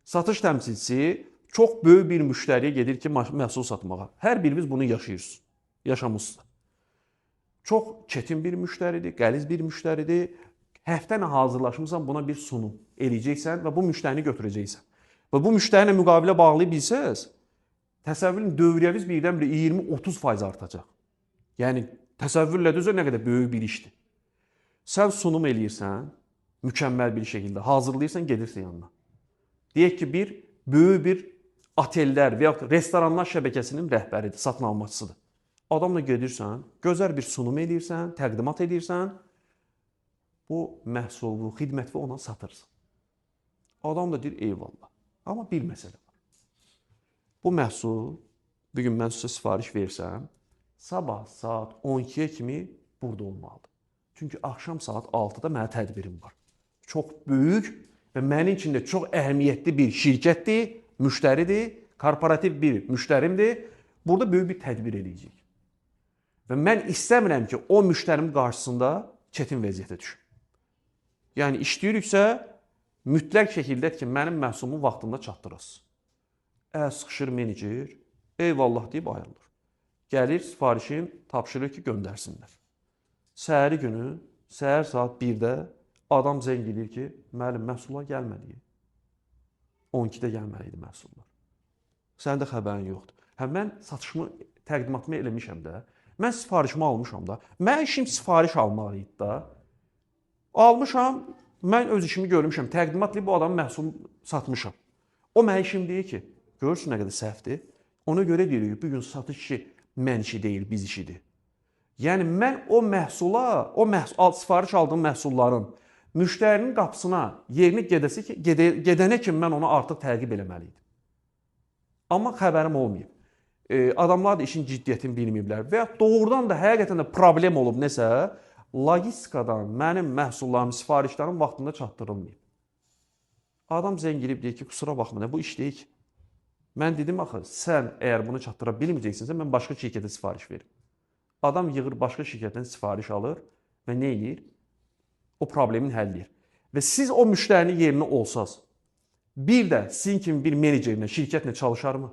Satış təmsilçisi çox böyük bir müştəriyə gedir ki, məhsul satmağa. Hər biriniz bunu yaşayırsınız, yaşamısınız. Çox çətin bir müştəridir, qəliz bir müştəridir. Həftə nə hazırlaşmısan buna bir sunum eləyəcəksən və bu müştərini götürəcəksən. Və bu müştəri ilə müqavilə bağlaya bilsəz, təsəvvürün dövriyyəniz birdən-birə 20-30% artacaq. Yəni təsəvvürlə düzə nə qədər böyük bir işdir. Sən sunum eləyirsən, mükəmməl bir şəkildə hazırlayırsan, gedirsən yanına. Deyək ki, böyük bir otellər və ya restoranlar şəbəkəsinin rəhbəridir, satın almacısıdır. Adamla gedirsən, gözəl bir sunum eləyirsən, təqdimat edirsən, bu məhsulu, xidməti ona satırsan. Adam da deyir, eyvallah. Amma bir məsələ var. Bu məhsul, bugün mən sizə sifariş versəm, sabah saat 12-yə kimi burada olmalıdır. Çünki axşam saat 6-da mənə tədbirim var. Çox böyük və mənim üçün də çox əhəmiyyətli bir şirkətdir, müştəridir, korporativ bir müştərimdir. Burada böyük bir tədbir eləyəcək. Və mən istəmirəm ki, o müştərim qarşısında çətin vəziyyətə düşüm. Yəni, işləyiriksə, mütləq şəkildədir ki, mənim məhsulumu vaxtında çatdırasınız. Sıxışır menecer, eyvallah deyib ayrılır. Gəlir, sifarişin tapşırır ki, göndərsinlər. Səhəri günü, səhər saat 1-də adam zəng edir ki, müəllim, məhsullar gəlmədi. 12-də gəlməli idi məhsullar. Sənin də xəbərin yoxdur. Mən satışımı, təqdimatımı eləmişəm də. Mən sifarişimi almışam da. Mən işim sifariş almaq idi da. Almışam, mən öz işimi görmüşəm. Təqdimatla bu adamın məhsulunu satmışam. O mənim işim deyir ki, görürsün nə qədər səhvdir. Ona görə deyirik ki, bugün satış işi mən işi deyil, biz işidir. Yəni, mən o məhsula, sifariş aldığım məhsulların müştərinin qapısına yerini gedənə kimi mən onu artıq təqib eləməliydim. Amma xəbərim olmayıb. Adamlar da işin ciddiyyətini bilməyiblər və ya doğrudan da həqiqətən də problem olub nəsə, logistikadan mənim məhsullarım, sifarişlərim vaxtında çatdırılmayıb. Adam zəng edib deyir ki, kusura baxma, bu iş deyil ki. Mən dedim, axı, sən əgər bunu çatdıra bilməyəcəksinsə, mən başqa şirkətə sifariş verim. Adam yığır başqa şirkətdən sifariş alır və nə edir? O problemin həll edir. Və siz o müştərinin yerinə olsaz, bir də sizin kimi bir menecerlə, şirkətlə çalışarmı?